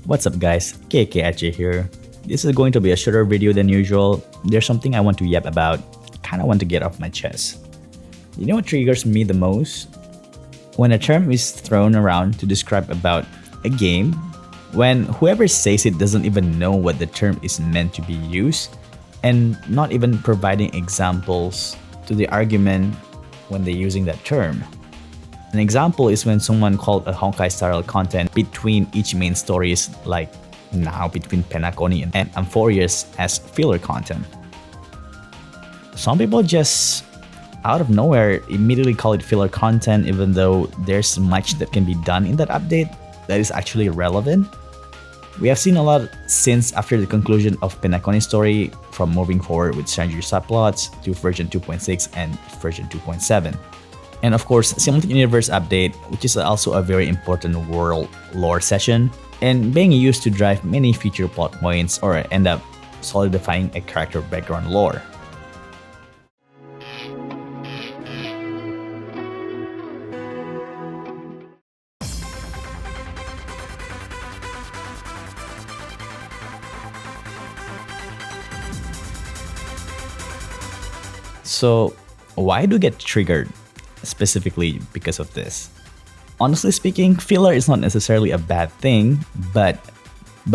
What's up guys, KKaceh here. This is going to be a shorter video than usual. There's something I want to yap about, kinda want to get off my chest. You know what triggers me the most? When a term is thrown around to describe about a game, when whoever says it doesn't even know what the term is meant to be used, and not even providing examples to the argument when they're using that term. An example is when someone called a Honkai style content between each main stories, like now between Penacony and Amphorius, as filler content. Some people just out of nowhere immediately call it filler content, even though there's much that can be done in that update that is actually relevant. We have seen a lot since after the conclusion of Penacony's story, from moving forward with stranger subplots to version 2.6 and version 2.7. And of course, Simultaneous Universe update, which is also a very important world lore session, and being used to drive many future plot points or end up solidifying a character background lore. So, why do I get triggered specifically because of this? Honestly speaking, filler is not necessarily a bad thing, but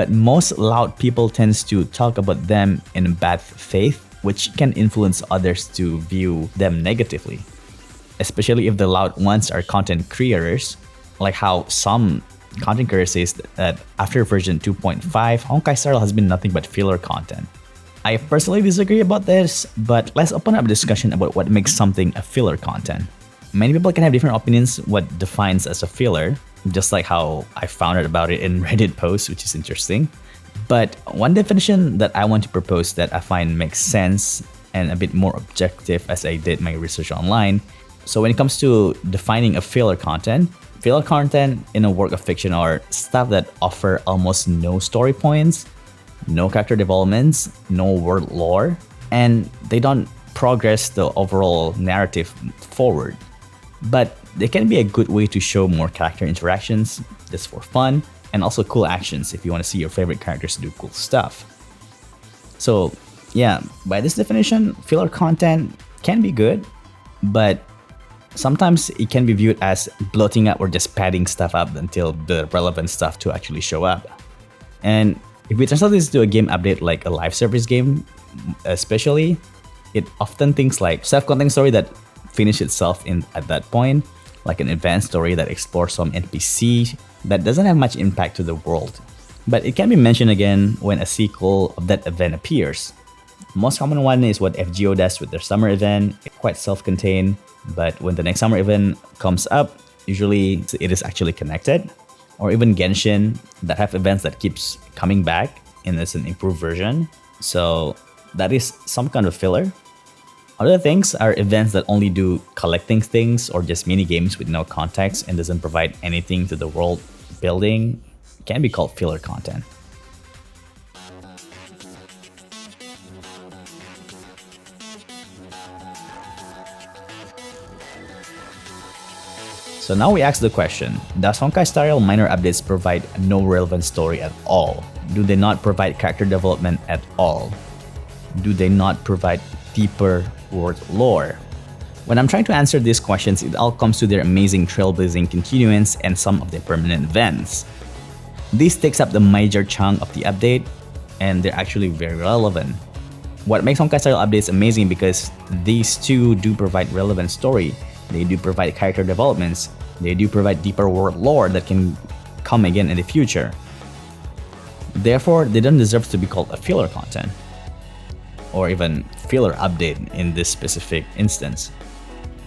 most loud people tends to talk about them in bad faith, which can influence others to view them negatively. Especially if the loud ones are content creators, like how some content creators say that after version 2.5, Honkai style has been nothing but filler content. I personally disagree about this, but let's open up a discussion about what makes something a filler content. Many people can have different opinions what defines as a filler, just like how I found out about it in Reddit posts, which is interesting. But one definition that I want to propose that I find makes sense and a bit more objective as I did my research online. So when it comes to defining a filler content in a work of fiction are stuff that offer almost no story points, no character developments, no world lore, and they don't progress the overall narrative forward. But they can be a good way to show more character interactions, just for fun, and also cool actions if you want to see your favorite characters do cool stuff. So yeah, by this definition, filler content can be good, but sometimes it can be viewed as bloating up or just padding stuff up until the relevant stuff to actually show up. And if we translate this to a game update like a live service game, especially, it often thinks like self-contained story that finish itself at that point, like an advanced story that explores some NPC that doesn't have much impact to the world. But it can be mentioned again when a sequel of that event appears. The most common one is what FGO does with their summer event, quite self-contained, but when the next summer event comes up, usually it is actually connected. Or even Genshin that have events that keeps coming back and it's an improved version. So that is some kind of filler. Other things are events that only do collecting things or just mini games with no context and doesn't provide anything to the world building. It can be called filler content. So now we ask the question, does Honkai style minor updates provide no relevant story at all? Do they not provide character development at all? Do they not provide deeper world lore? When I'm trying to answer these questions, it all comes to their amazing trailblazing continuance and some of their permanent events. This takes up the major chunk of the update, and they're actually very relevant. What makes Honkai style updates amazing because these two do provide relevant story. They do provide character developments. They do provide deeper world lore that can come again in the future. Therefore, they don't deserve to be called a filler content, or even filler update in this specific instance.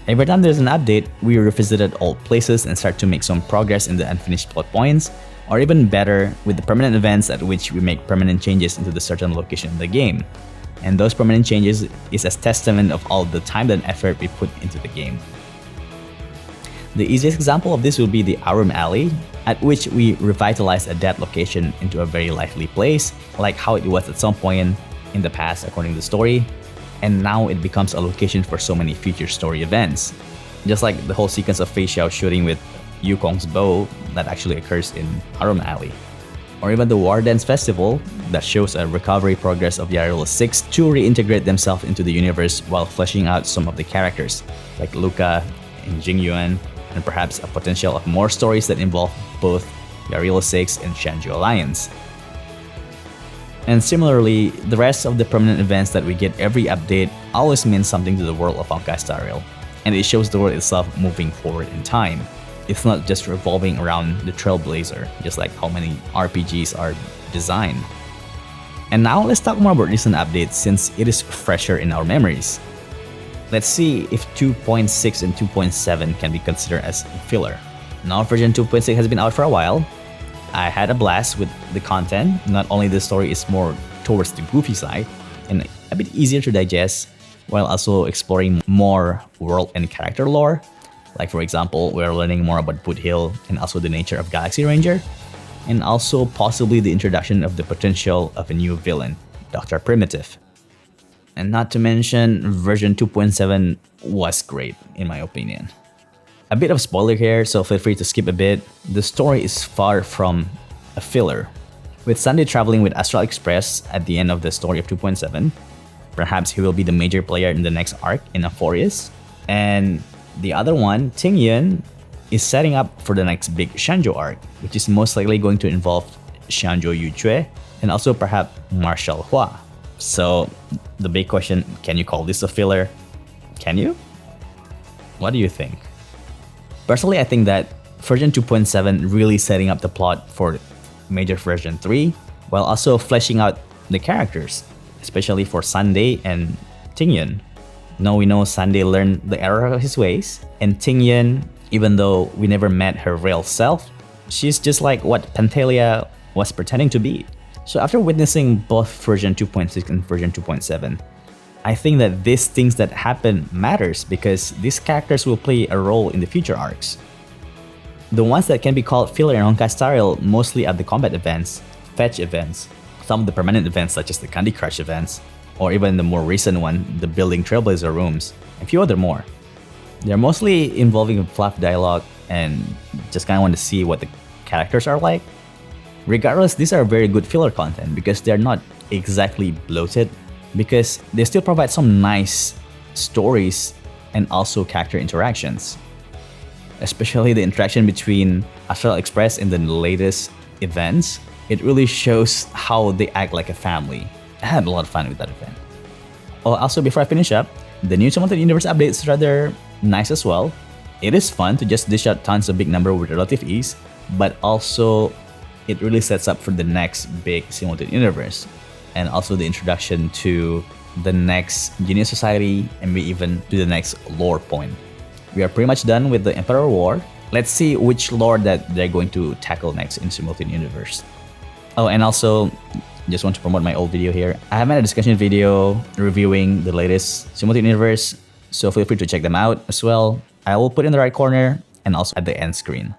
Every time there's an update, we revisited old places and start to make some progress in the unfinished plot points, or even better, with the permanent events at which we make permanent changes into the certain location in the game. And those permanent changes is a testament of all the time and effort we put into the game. The easiest example of this will be the Arum Alley, at which we revitalized a dead location into a very lively place, like how it was at some point in the past according to the story, and now it becomes a location for so many future story events. Just like the whole sequence of Fei Xiao shooting with Yukong's bow that actually occurs in Arum Alley. or even the War Dance Festival that shows a recovery progress of Yarilo 6 to reintegrate themselves into the universe while fleshing out some of the characters, like Luca and Jingyuan, and perhaps a potential of more stories that involve both Yarilo 6 and Shanju Alliance. And similarly, the rest of the permanent events that we get every update always means something to the world of Honkai Star Rail, and it shows the world itself moving forward in time. It's not just revolving around the Trailblazer, just like how many RPGs are designed. And now let's talk more about recent updates since it is fresher in our memories. Let's see if 2.6 and 2.7 can be considered as filler. Now version 2.6 has been out for a while. I had a blast with the content. Not only the story is more towards the goofy side and a bit easier to digest, while also exploring more world and character lore. Like for example, we're learning more about Boot Hill and also the nature of Galaxy Ranger, and also possibly the introduction of the potential of a new villain, Dr. Primitive. And not to mention, version 2.7 was great in my opinion. A bit of spoiler here, so feel free to skip a bit. The story is far from a filler. With Sunday traveling with Astral Express at the end of the story of 2.7, perhaps he will be the major player in the next arc in Aphorius. And the other one, Tingyun, is setting up for the next big Shanzhou arc, which is most likely going to involve Shanzhou Yucue and also perhaps Marshal Hua. So the big question, can you call this a filler? Can you? What do you think? Personally, I think that version 2.7 really setting up the plot for major version 3, while also fleshing out the characters, especially for Sunday and Tingyun. Now we know Sunday learned the error of his ways, and Tingyun, even though we never met her real self, she's just like what Pantalia was pretending to be. So after witnessing both version 2.6 and version 2.7, I think that these things that happen matters because these characters will play a role in the future arcs. The ones that can be called filler in Honkai Star Rail mostly are the combat events, fetch events, some of the permanent events such as the Candy Crush events, or even the more recent one, the building Trailblazer rooms, and a few other more. They're mostly involving fluff dialogue and just kind of want to see what the characters are like. Regardless, these are very good filler content because they're not exactly bloated, because they still provide some nice stories and also character interactions. Especially the interaction between Astral Express in the latest events, it really shows how they act like a family. I had a lot of fun with that event. Oh, also before I finish up, the new Summon Universe update is rather nice as well. It is fun to just dish out tons of big number with relative ease, but also it really sets up for the next big Simultaneous Universe, and also the introduction to the next Genius Society and maybe even to the next lore point. We are pretty much done with the Emperor War. Let's see which lore that they're going to tackle next in Simultaneous Universe. Oh, and also, just want to promote my old video here. I have made a discussion video reviewing the latest Simultaneous Universe, so feel free to check them out as well. I will put in the right corner and also at the end screen.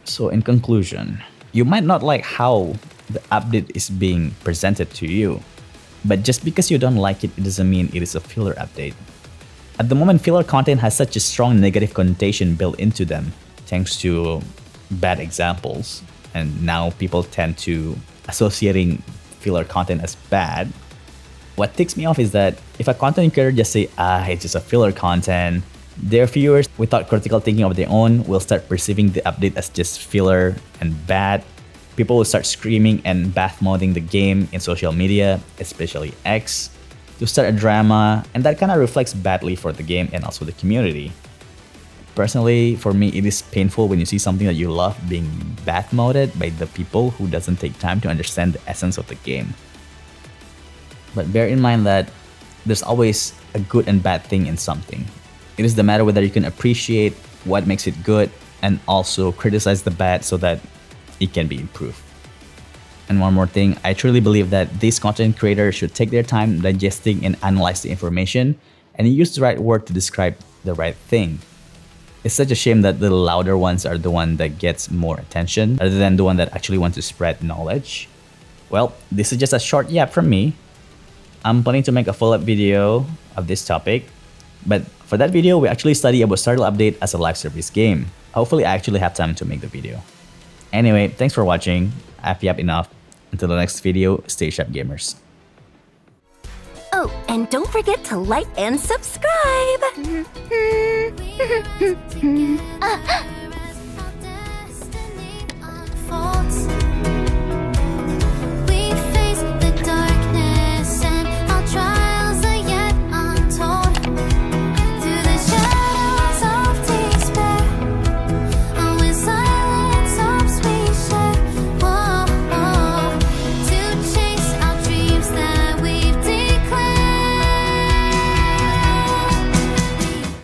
So in conclusion, you might not like how the update is being presented to you, but just because you don't like it, it doesn't mean it is a filler update. At the moment, filler content has such a strong negative connotation built into them, thanks to bad examples, and now people tend to associating filler content as bad. What ticks me off is that if a content creator just say, it's just a filler content, their viewers, without critical thinking of their own, will start perceiving the update as just filler and bad. People will start screaming and bath-mouthing the game in social media, especially X, to start a drama, and that kind of reflects badly for the game and also the community. Personally, for me, it is painful when you see something that you love being bath-mouthed by the people who doesn't take time to understand the essence of the game. But bear in mind that there's always a good and bad thing in something. It is the matter whether you can appreciate what makes it good and also criticize the bad so that it can be improved. And one more thing, I truly believe that these content creators should take their time digesting and analyze the information and use the right word to describe the right thing. It's such a shame that the louder ones are the one that gets more attention rather than the one that actually wants to spread knowledge. Well, this is just a short yap from me. I'm planning to make a follow-up video of this topic, but for that video, we actually study about Startle Update as a live service game. Hopefully, I actually have time to make the video. Anyway, thanks for watching. I've yapped enough. Until the next video, stay sharp, gamers. Oh, and don't forget to like and subscribe!